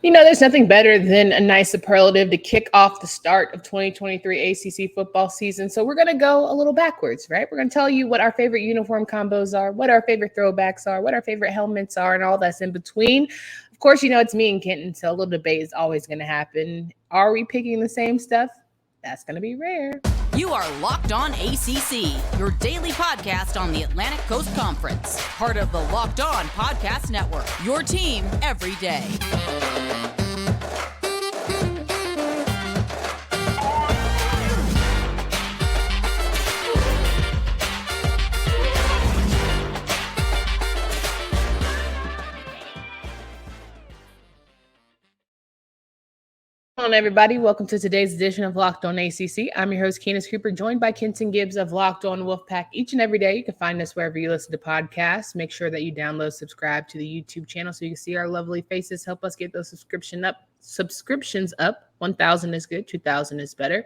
There's nothing better than a nice superlative to kick off the start of 2023 ACC football season. So we're going to go a little backwards, right? We're going to tell you what our favorite uniform combos are, what our favorite throwbacks are, what our favorite helmets are, and all that's in between. Of course, it's me and Kenton, so a little debate is always going to happen. Are we picking the same stuff? That's going to be rare. You are Locked On ACC, your daily podcast on the Atlantic Coast Conference. Part of the Locked On Podcast Network, your team every day. Hello, everybody. Welcome to today's edition of Locked On ACC. I'm your host, Candace Cooper, joined by Kenton Gibbs of Locked On Wolfpack. Each and every day, you can find us wherever you listen to podcasts. Make sure that you download, subscribe to the YouTube channel so you can see our lovely faces. Help us get those subscriptions up. 1,000 is good. 2,000 is better.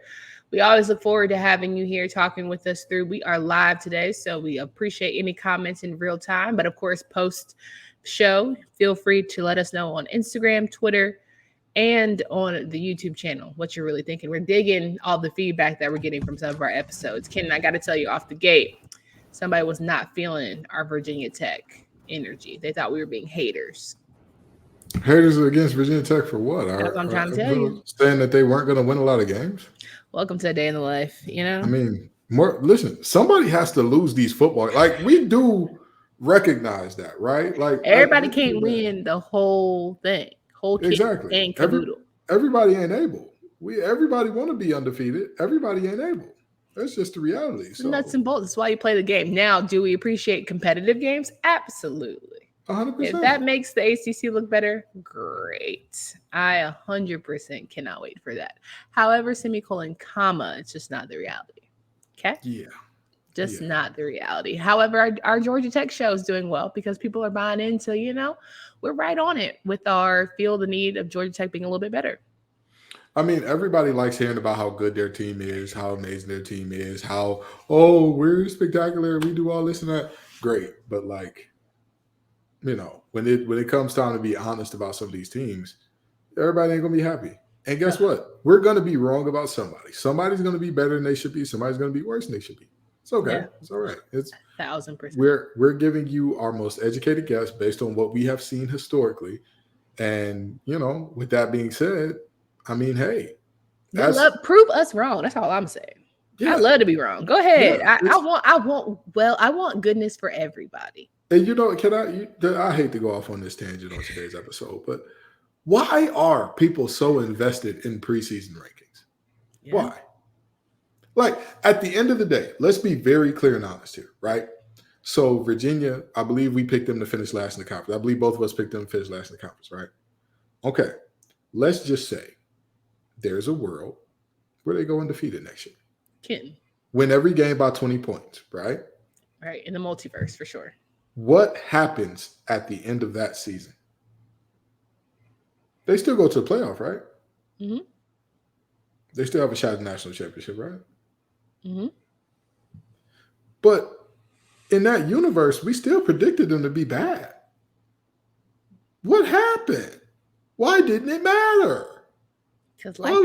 We always look forward to having you here talking with us through. We are live today, so we appreciate any comments in real time. But of course, post show, feel free to let us know on Instagram, Twitter, and on the YouTube channel what you're really thinking. We're digging all the feedback that we're getting from some of our episodes. Ken, I got to tell you off the gate, somebody was not feeling our Virginia Tech energy. They thought we were being haters. Haters against Virginia Tech for what? That's what I'm trying to tell you. Saying that they weren't going to win a lot of games? Welcome to a day in the life, I mean, listen, somebody has to lose these football. Like, we do recognize that, right? Like, everybody can't win the whole thing. Exactly. And caboodle. Everybody ain't able. Everybody want to be undefeated. Everybody ain't able. That's just the reality. So nuts and bolts. That's why you play the game. Now, do we appreciate competitive games? Absolutely. 100%. If that makes the ACC look better, great. I 100% cannot wait for that. However, comma, it's just not the reality. Okay? Yeah. Just not the reality. However, our Georgia Tech show is doing well because people are buying into, we're right on it with our feel the need of Georgia Tech being a little bit better. I mean, everybody likes hearing about how good their team is, how amazing their team is, how, we're spectacular, we do all this and that. Great. But when it comes time to be honest about some of these teams, everybody ain't going to be happy. And guess what? We're going to be wrong about somebody. Somebody's going to be better than they should be. Somebody's going to be worse than they should be. It's okay. Yeah. It's all right. It's 1,000%. We're giving you our most educated guess based on what we have seen historically. And, with that being said, I mean, hey. Prove us wrong. That's all I'm saying. Yeah. I love to be wrong. Go ahead. Yeah, I want goodness for everybody. And I hate to go off on this tangent on today's episode, but why are people so invested in preseason rankings? Yeah. Why? Like, at the end of the day, let's be very clear and honest here, right? So, Virginia, I believe we picked them to finish last in the conference. I believe both of us picked them to finish last in the conference, right? Okay. Let's just say there's a world where they go undefeated next year. Can win every game by 20 points, right? Right. In the multiverse, for sure. What happens at the end of that season? They still go to the playoff, right? Mm-hmm. They still have a shot at the national championship, right? Mm-hmm. But in that universe, we still predicted them to be bad. What happened? Why didn't it matter? Because all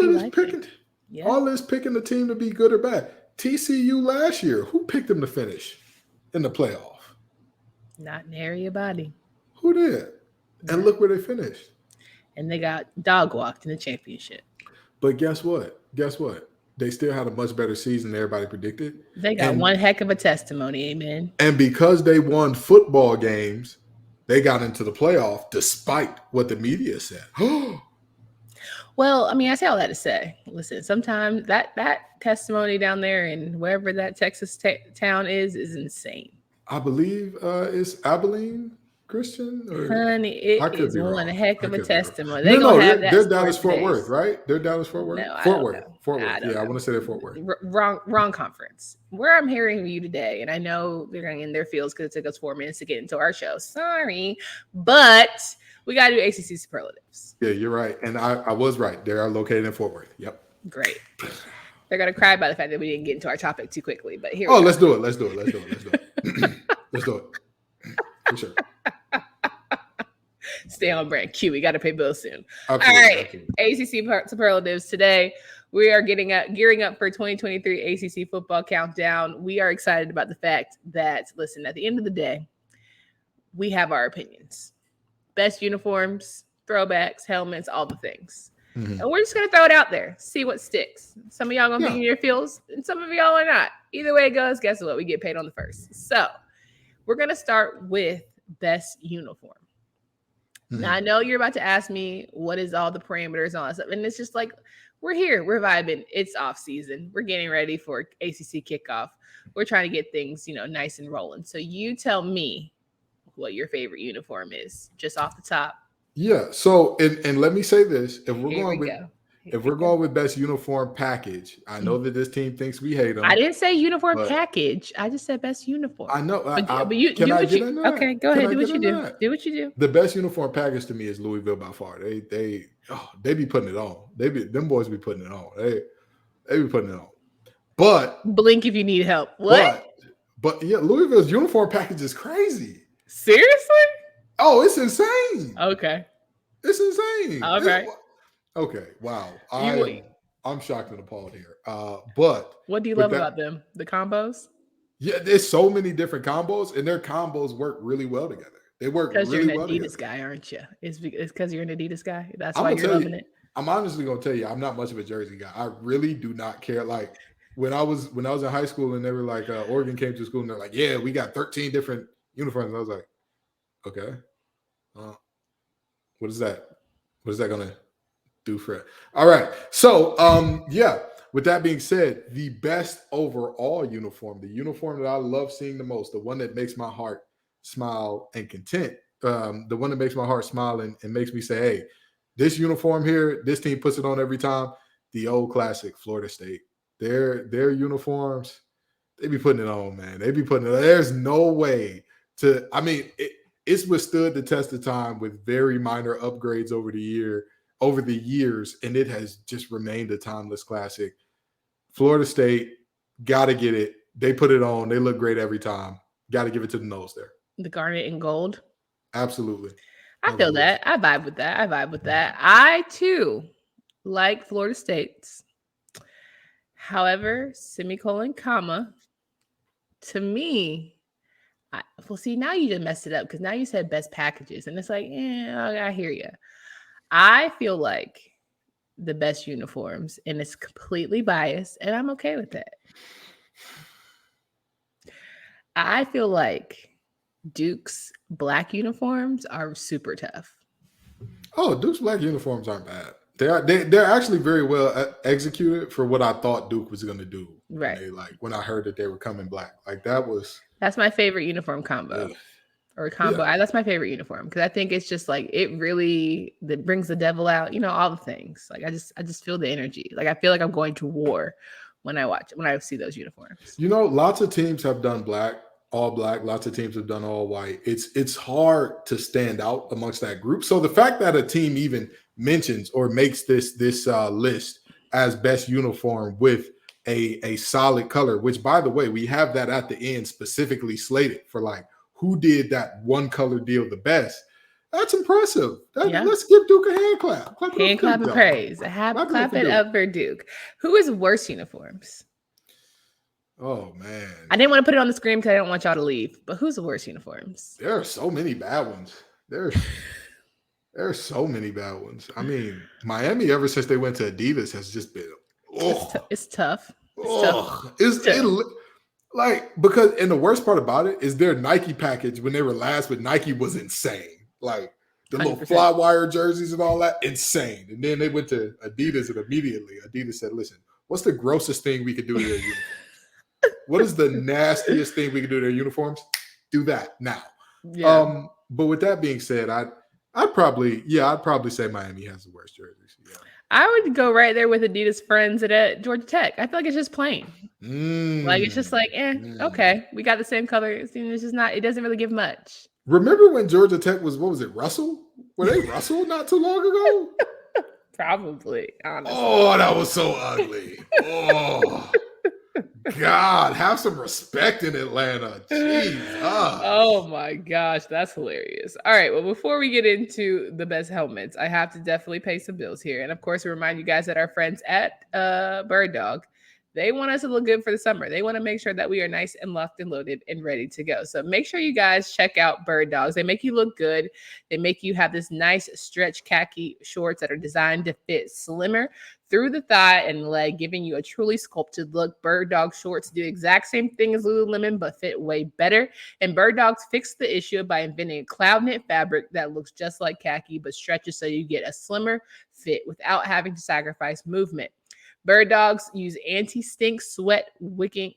this picking the team to be good or bad. TCU last year, who picked them to finish in the playoff? Not nary a body. Who did? And look where they finished. And they got dog walked in the championship. But guess what? They still had a much better season than everybody predicted. They got one heck of a testimony, amen. And because they won football games, they got into the playoff despite what the media said. Well, I mean, I say all that to say, listen, sometimes that testimony down there in wherever that Texas town is insane. I believe it's Abilene Christian. Honey, it is one heck of a testimony. They're Dallas-Fort Worth, right? They're Dallas-Fort Worth? No, Fort Worth. Yeah, I want to say they're Fort Worth. Wrong conference. Where I'm hearing you today, and I know they're going in their fields because it took us 4 minutes to get into our show. Sorry, but we got to do ACC Superlatives. Yeah, you're right. And I was right. They are located in Fort Worth. Yep. Great. They're going to cry about the fact that we didn't get into our topic too quickly, but here let's do it. Let's do it. Let's do it. For sure. Stay on brand. Q. We got to pay bills soon. Absolutely, All right. absolutely. ACC Superlatives today. We are gearing up for 2023 ACC football countdown. We are excited about the fact that, listen, at the end of the day, we have our opinions. Best uniforms, throwbacks, helmets, all the things. Mm-hmm. And we're just going to throw it out there, see what sticks. Some of y'all going to be in your fields, and some of y'all are not. Either way it goes, guess what? We get paid on the first. So we're going to start with best uniform. Mm-hmm. Now, I know you're about to ask me what is all the parameters and all that stuff. And it's just like, we're here. We're vibing. It's off season. We're getting ready for ACC kickoff. We're trying to get things, nice and rolling. So you tell me what your favorite uniform is, just off the top. Yeah. So, and let me say this: if we're going with best uniform package, I know that this team thinks we hate them. I didn't say uniform package. I just said best uniform. I know. But you do what you do. Okay, go ahead. Do what you do. Do what you do. The best uniform package to me is Louisville by far. They be putting it on. Them boys be putting it on. They be putting it on. But blink if you need help. What? But yeah, Louisville's uniform package is crazy. Seriously? Oh, it's insane. Okay. It's insane. Okay. Okay. Wow. I'm shocked and appalled here. But what do you love about them? The combos? Yeah, there's so many different combos, and their combos work really well together. They work really well together. Because you're an Adidas guy, aren't you? It's because you're an Adidas guy. That's why you're loving it. I'm honestly gonna tell you, I'm not much of a jersey guy. I really do not care. Like when I was in high school, and they were like, Oregon came to school, and they're like, "Yeah, we got 13 different uniforms." And I was like, "Okay, what is that? What is that gonna do for it?" All right. So, yeah. With that being said, the best overall uniform, the uniform that I love seeing the most, the one that makes my heart smile and content, the one that makes my heart smile and makes me say, "Hey, this uniform here, this team puts it on every time." The old classic, Florida State. Their uniforms, they be putting it on, man. They be putting it on. There's no way to. I mean, it's withstood the test of time with very minor upgrades over the years, and it has just remained a timeless classic. Florida State, got to get it. They put it on. They look great every time. Got to give it to the nose there. The garnet and gold. Absolutely. I feel that. I vibe with that. I, too, like Florida State's. However, semicolon, comma, to me, see, now you just messed it up because now you said best packages. And it's like, I hear you. I feel like the best uniforms, and it's completely biased, and I'm okay with that. I feel like Duke's black uniforms are super tough. Oh, Duke's black uniforms aren't bad. They're actually very well executed for what I thought Duke was going to do. Right. When I heard that they were coming black, that's my favorite uniform combo. Yeah. Or combo. Yeah. That's my favorite uniform because I think it's just like it brings the devil out. all the things. Like I just feel the energy. Like I feel like I'm going to war when I see those uniforms. Lots of teams have done all black. Lots of teams have done all white. It's hard to stand out amongst that group. So the fact that a team even mentions or makes this list as best uniform with a solid color, which by the way we have that at the end specifically slated for who did that one color deal the best? That's impressive. Let's give Duke a hand clap. Hand clap and praise. Clap it up for Duke. Who is worse uniforms? Oh, man. I didn't want to put it on the screen because I don't want y'all to leave. But who's the worst uniforms? There are so many bad ones. There are so many bad ones. I mean, Miami, ever since they went to Adidas, has just been It's tough. Because the worst part about it is their Nike package when they were last with Nike was insane. The 100%. Little fly wire jerseys and all that, insane. And then they went to Adidas and immediately Adidas said, "Listen, what's the grossest thing we could do to their uniforms? What is the nastiest thing we can do to their uniforms? Do that now." Yeah. But with that being said, I'd probably say Miami has the worst jerseys. Yeah. I would go right there with Adidas friends at Georgia Tech. I feel like it's just plain. It's just okay. We got the same color. It's just not. It doesn't really give much. Remember when Georgia Tech was? What was it? Russell? Were they Russell not too long ago? Probably. Honestly. Oh, that was so ugly. Oh, God, have some respect in Atlanta. Jesus. Oh my gosh, that's hilarious. All right, well, before we get into the best helmets, I have to definitely pay some bills here. And of course, we remind you guys that our friends at Bird Dog, they want us to look good for the summer. They want to make sure that we are nice and locked and loaded and ready to go. So make sure you guys check out Bird Dogs. They make you look good. They make you have this nice stretch khaki shorts that are designed to fit slimmer through the thigh and leg, giving you a truly sculpted look. Bird Dog shorts do the exact same thing as Lululemon, but fit way better. And Bird Dogs fixed the issue by inventing a cloud knit fabric that looks just like khaki, but stretches so you get a slimmer fit without having to sacrifice movement. Bird Dogs use anti-stink sweat wicking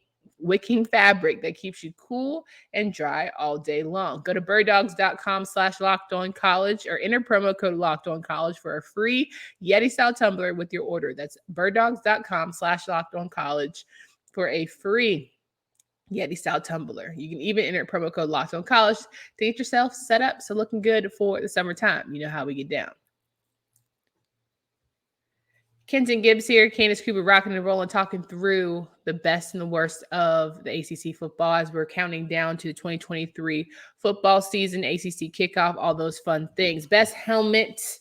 fabric that keeps you cool and dry all day long. Go to birddogs.com/lockedoncollege or enter promo code lockedoncollege for a free Yeti style tumbler with your order. That's birddogs.com/lockedoncollege for a free Yeti style tumbler. You can even enter promo code lockedoncollege to get yourself set up so looking good for the summertime. You know how we get down. Kenton Gibbs here, Candace Cooper rocking and rolling, talking through the best and the worst of the ACC football as we're counting down to the 2023 football season, ACC kickoff, all those fun things. Best helmet,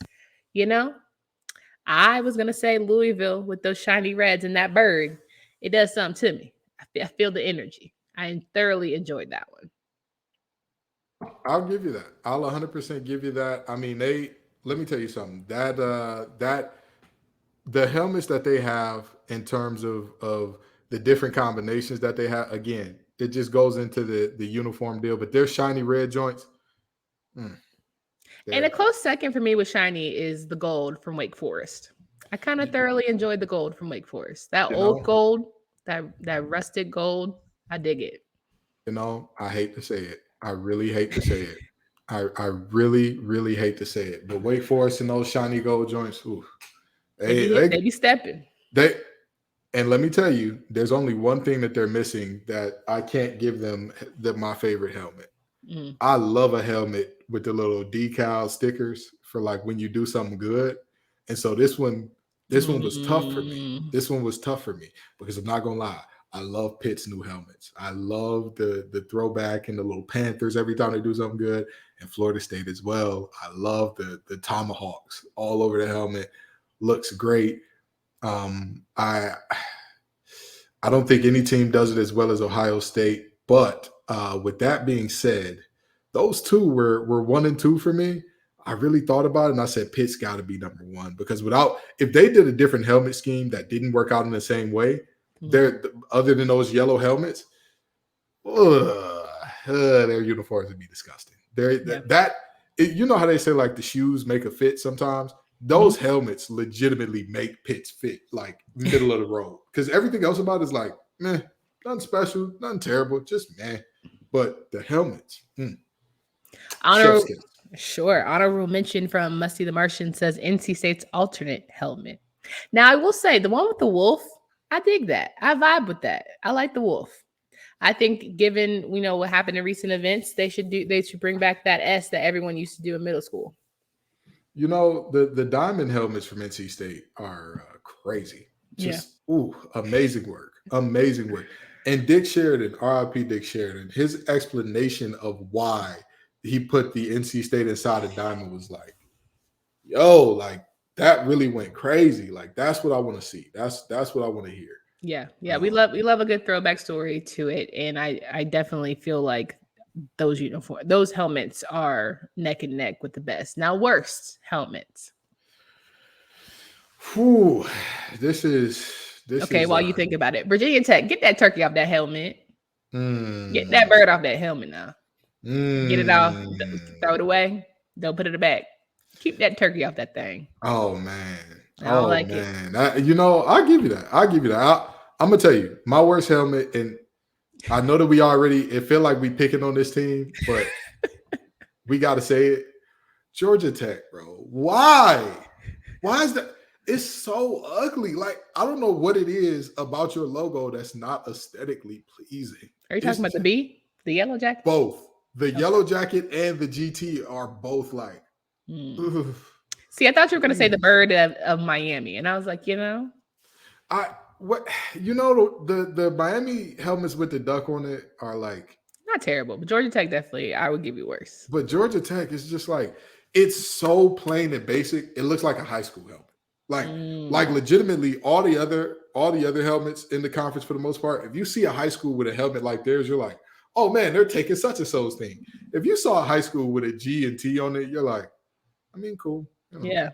I was going to say Louisville with those shiny reds and that bird. It does something to me. I feel the energy. I thoroughly enjoyed that one. I'll give you that. I'll 100% give you that. I mean, let me tell you something. The helmets that they have in terms of the different combinations that they have, again, it just goes into the uniform deal. But their shiny red joints. And a close second for me with shiny is the gold from Wake Forest. I kind of thoroughly enjoyed the gold from Wake Forest. That old gold, that rusted gold, I dig it. I hate to say it. I really hate to say it. I really, really hate to say it. But Wake Forest and those shiny gold joints, ooh. They be stepping. And let me tell you, there's only one thing that they're missing that I can't give them my favorite helmet. I love a helmet with the little decal stickers for like when you do something good. And so this one was tough for me. This one was tough for me because I'm not gonna lie. I love Pitt's new helmets. I love the throwback and the little Panthers every time they do something good, and Florida State as well. I love the tomahawks all over the helmet. Looks great. I don't think any team does it as well as Ohio State. But with that being said, those two were 1 and 2 for me. I really thought about it, and I said Pitt's got to be number 1 because if they did a different helmet scheme that didn't work out in the same way, other than those yellow helmets, their uniforms would be disgusting. You know how they say like the shoes make a fit sometimes. Those helmets legitimately make Pitts fit like middle of the road because everything else about it is like, meh, nothing special, nothing terrible, just meh. But the helmets, Honorable mention from Musty the Martian says NC State's alternate helmet. Now, I will say the one with the wolf, I dig that. I vibe with that. I like the wolf. I think given what happened in recent events, they should bring back that S that everyone used to do in middle school. The diamond helmets from NC State are crazy. Amazing work. Amazing work. And Dick Sheridan, RIP Dick Sheridan, his explanation of why he put the NC State inside a diamond was like, like that really went crazy. Like that's what I want to see. That's what I want to hear. Yeah. We love a good throwback story to it. And I definitely feel like those helmets are neck and neck with the best. Now, worst helmets. Whew. This okay. While you think about it, Virginia Tech, get that turkey off that helmet. Get that bird off that helmet now. Get it off. Throw it away. Don't put it back. Keep that turkey off that thing. Oh man. I don't like it. I'll give you that. I'm gonna tell you my worst helmet, and I know that it feel like we picking on this team, but we got to say it. Georgia Tech, bro. Why? Why is that? It's so ugly. Like, I don't know what it is about your logo that's not aesthetically pleasing. Are you talking about the B? The yellow jacket? Both. The yellow jacket and the GT are both like. See, I thought you were going to say the bird of Miami. And I was like, what the Miami helmets with the duck on it are like not terrible, but Georgia Tech definitely I would give you worse. But Georgia Tech is just like it's so plain and basic. It looks like a high school helmet. Like legitimately, all the other helmets in the conference for the most part. If you see a high school with a helmet like theirs, you're like, oh man, they're taking such and so's thing. If you saw a high school with a G and T on it, you're like, I mean, cool. Yeah.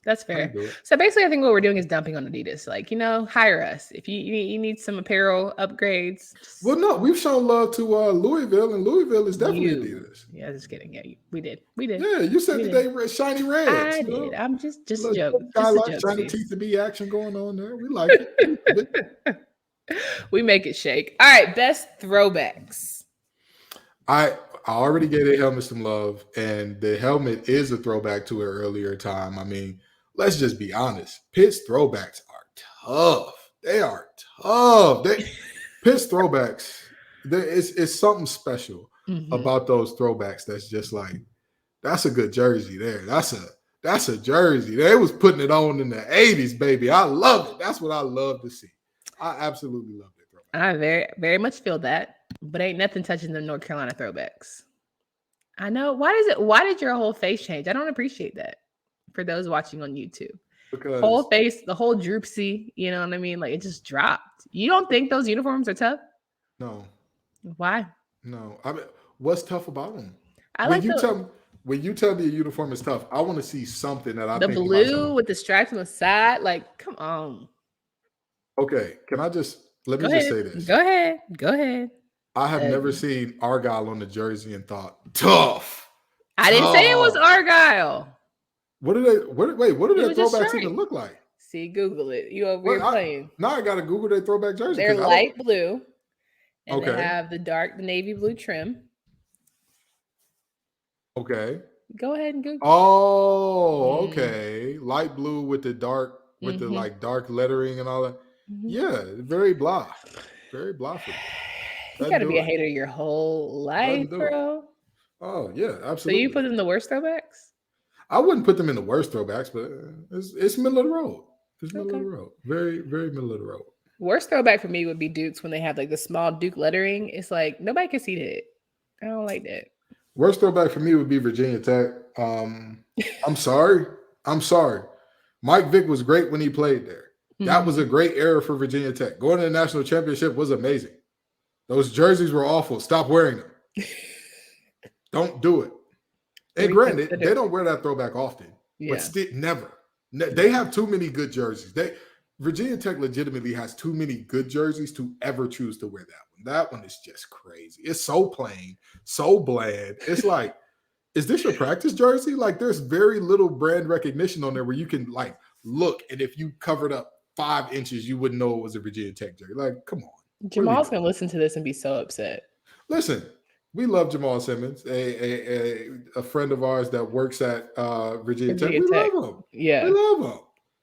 That's fair. So basically, I think what we're doing is dumping on Adidas. Like, hire us if you need some apparel upgrades. Well, no, we've shown love to Louisville, and Louisville is definitely Adidas. Yeah, just kidding. Yeah, we did. Yeah, you said that they shiny reds. I did. I'm just joking. Shiny teeth to be action going on there. We like it. We make it shake. All right, best throwbacks. I already gave the helmet some love, and the helmet is a throwback to an earlier time. I mean, let's just be honest. Pitt's throwbacks are tough. They are tough. Pitt's throwbacks, it's something special about those throwbacks. That's just like, that's a good jersey there. That's a jersey. They was putting it on in the 80s, baby. I love it. That's what I love to see. I absolutely love it. I very, very much feel that, but ain't nothing touching the North Carolina throwbacks. I know. Why did your whole face change? I don't appreciate that for those watching on YouTube. Because whole face, the whole droopsy, you know what I mean? Like, it just dropped. You don't think those uniforms are tough? No. Why? No. I mean, what's tough about them? When you tell me a uniform is tough, I want to see something that I think. The blue with the stripes on the side, like, come on. Okay, can I just let me just say this? Go ahead. I have never seen Argyle on the jersey and thought tough. I didn't say it was Argyle. What do their throwbacks even look like? See, Google it. You over here playing. Now I gotta Google their throwback jersey. They're light blue. And they have the navy blue trim. Okay. Go ahead and Google. Oh, okay. Light blue with the dark, with the like dark lettering and all that. Yeah, very blah. Very blah for me. You gotta be a hater your whole life, bro. Oh yeah, absolutely. So you put them in the worst throwbacks? I wouldn't put them in the worst throwbacks, but it's middle of the road. It's middle of the road. Very, very middle of the road. Worst throwback for me would be Dukes when they have like the small Duke lettering. It's like nobody can see that. I don't like that. Worst throwback for me would be Virginia Tech. I'm sorry. Mike Vick was great when he played there. That was a great era for Virginia Tech. Going to the national championship was amazing. Those jerseys were awful. Stop wearing them. Don't do it. And granted, they don't wear that throwback often, but still never. They have too many good jerseys. Virginia Tech legitimately has too many good jerseys to ever choose to wear that one. That one is just crazy. It's so plain, so bland. It's like, is this your practice jersey? Like, there's very little brand recognition on there where you can like look, and if you covered up 5 inches, you wouldn't know it was a Virginia Tech jersey. Like, come on. Jamal's gonna listen to this and be so upset. Listen, we love Jamal Simmons, a friend of ours that works at Virginia Tech. We love him. Yeah, we love him.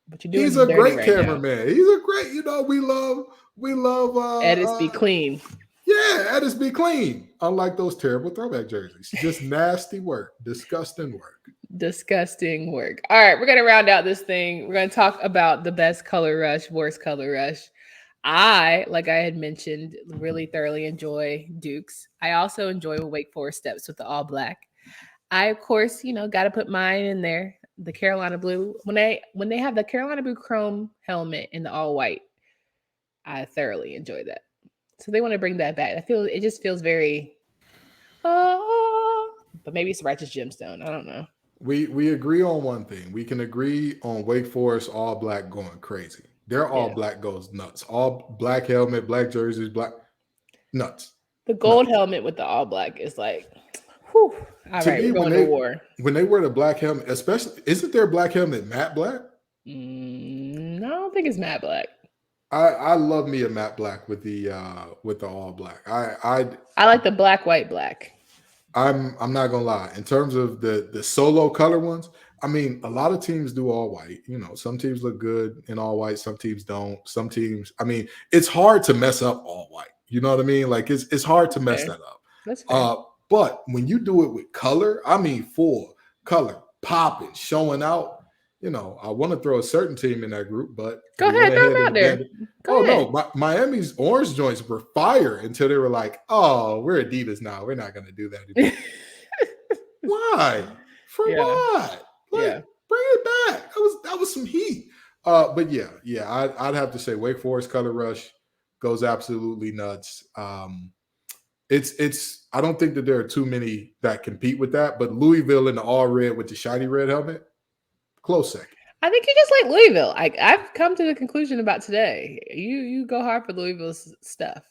But he's a great cameraman. He's a great, we love Edis be clean. Yeah, Edis be clean. Unlike those terrible throwback jerseys. Just nasty work. Disgusting work. Disgusting work. All right, we're gonna round out this thing. We're gonna talk about the best color rush, worst color rush. I, like I had mentioned, really thoroughly enjoy Dukes. I also enjoy when Wake Forest steps with the all black. I, of course, got to put mine in there. The Carolina blue. When they have the Carolina blue chrome helmet in the all white, I thoroughly enjoy that. So they want to bring that back. It just feels very, but maybe it's Righteous Gemstone. I don't know. We agree on one thing. We can agree on Wake Forest all black going crazy. Their all black goes nuts. All black helmet, black jerseys, black nuts. The gold helmet with the all black is like, whew. All right, we're going to war. When they wear the black helmet, especially, isn't their black helmet matte black? No, I don't think it's matte black. I love me a matte black with the all black. I like the black, white, black. I'm not gonna lie. In terms of the solo color ones, I mean, a lot of teams do all white. Some teams look good in all white. Some teams don't. Some teams, I mean, it's hard to mess up all white. You know what I mean? Like it's hard to mess that up. That's fair. But when you do it with color, I mean, full color, popping, showing out, I want to throw a certain team in that group, but Go we ahead, went throw ahead them and out there. abandoned. Go ahead. No, Miami's orange joints were fire until they were like, "Oh, we're Adidas now. We're not going to do that anymore." Why? For what? Like, bring it back. That was some heat. But yeah, I'd have to say Wake Forest Color Rush goes absolutely nuts. It's I don't think that there are too many that compete with that, but Louisville in the all red with the shiny red helmet, close second. I think you just like Louisville. I've come to the conclusion about today. You go hard for Louisville's stuff.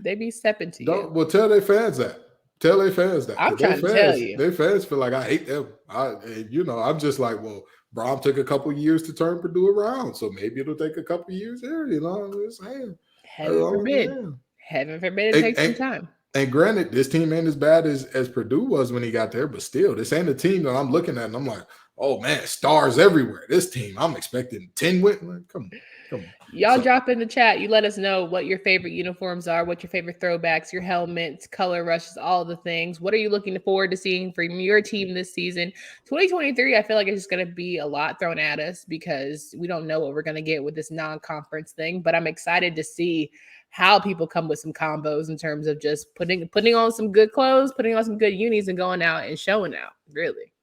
They be stepping to you. Well, tell their fans that. Tell their fans that. I'm trying to tell you. Their fans feel like I hate them. I'm just like, well, Brom took a couple years to turn Purdue around, so maybe it'll take a couple years there. I'm just saying. Heaven forbid. Heaven forbid it takes some time. And granted, this team ain't as bad as Purdue was when he got there, but still, this ain't a team that I'm looking at and I'm like, oh man, stars everywhere. This team, I'm expecting 10 wins. Come on. Y'all drop in the chat. You let us know what your favorite uniforms are, what your favorite throwbacks, your helmets, color rushes, all the things. What are you looking forward to seeing from your team this season? 2023, I feel like it's just going to be a lot thrown at us because we don't know what we're going to get with this non-conference thing. But I'm excited to see how people come with some combos in terms of just putting on some good clothes, putting on some good unis, and going out and showing out, really.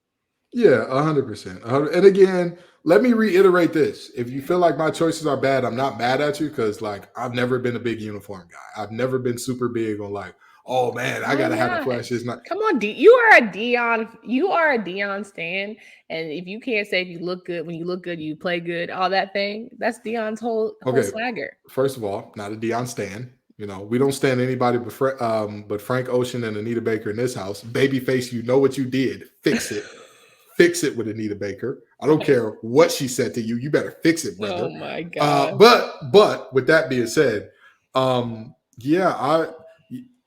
Yeah, 100%. And again, let me reiterate this. If you feel like my choices are bad, I'm not mad at you because, like, I've never been a big uniform guy. I've never been super big on, like, oh, man, I got to have the flashes. Come on, you are a Dion stan. And if you can't say if you look good, when you look good, you play good, all that thing, that's Dion's whole swagger. First of all, not a Dion stan. We don't stand anybody but Frank Ocean and Anita Baker in this house. Babyface, you know what you did. Fix it. Fix it with Anita Baker. I don't care what she said to you. You better fix it, brother. Oh my God. But with that being said, I'm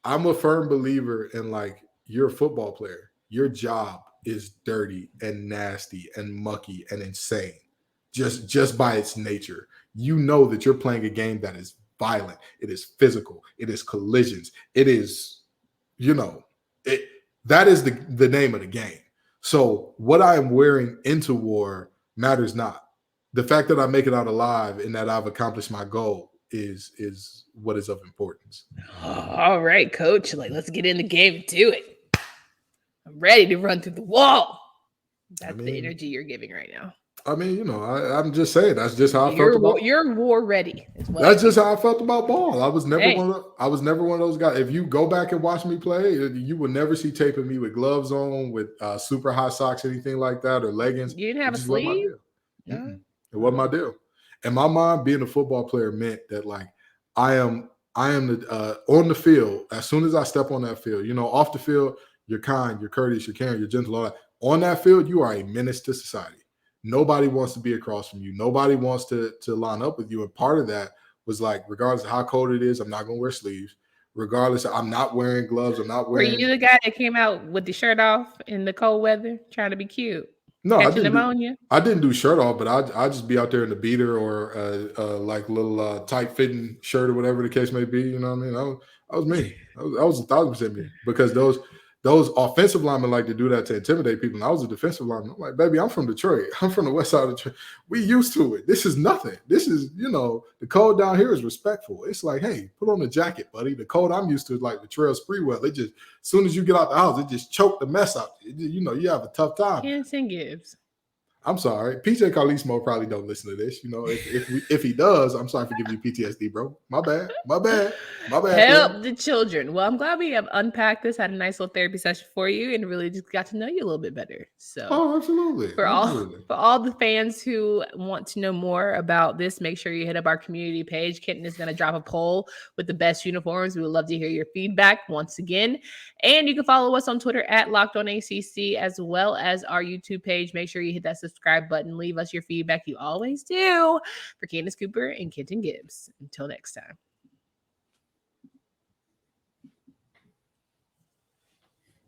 a firm believer in, like, you're a football player. Your job is dirty and nasty and mucky and insane. Just by its nature. You know that you're playing a game that is violent. It is physical. It is collisions. It is, that is the name of the game. So what I am wearing into war matters not. The fact that I make it out alive and that I've accomplished my goal is what is of importance. All right, coach. Let's get in the game and do it. I'm ready to run through the wall. That's the energy you're giving right now. I'm just saying that's just how I felt about. You're war ready. That's just how I felt about ball. I was never one of those guys. If you go back and watch me play, you will never see tape of me with gloves on, with super high socks, anything like that, or leggings. You didn't have a sleeve? No. It wasn't my deal. In my mind, being a football player meant that, like, I am the on the field. As soon as I step on that field, off the field, you're kind, you're courteous, you're caring, you're gentle. All that. On that field, you are a menace to society. Nobody wants to be across from you. Nobody wants to line up with you. And part of that was, like, regardless of how cold it is, I'm not going to wear sleeves. Regardless, I'm not wearing gloves. I'm not wearing. Were you the guy that came out with the shirt off in the cold weather, trying to be cute? No, I didn't do shirt off, but I just be out there in the beater or like little tight fitting shirt or whatever the case may be. You know what I mean? That was me. I was 1,000% me, because those offensive linemen like to do that to intimidate people. And I was a defensive lineman. I'm like, baby, I'm from Detroit. I'm from the west side of Detroit. We used to it. This is nothing. This is, the code down here is respectful. It's like, hey, put on a jacket, buddy. The code I'm used to is like the Trail Spreewell. It just, as soon as you get out the house, it just choked the mess out. You have a tough time. Henson Gibbs. I'm sorry. PJ Carlismo probably don't listen to this. If he does, I'm sorry for giving you PTSD, bro. My bad. Help the children. Well, I'm glad we have unpacked this, had a nice little therapy session for you, and really just got to know you a little bit better. So, absolutely. For all the fans who want to know more about this, make sure you hit up our community page. Kenton is going to drop a poll with the best uniforms. We would love to hear your feedback once again. And you can follow us on Twitter at LockedOnACC, as well as our YouTube page. Make sure you hit that subscribe button. Leave us your feedback. You always do. For Candace Cooper and Kenton Gibbs. Until next time.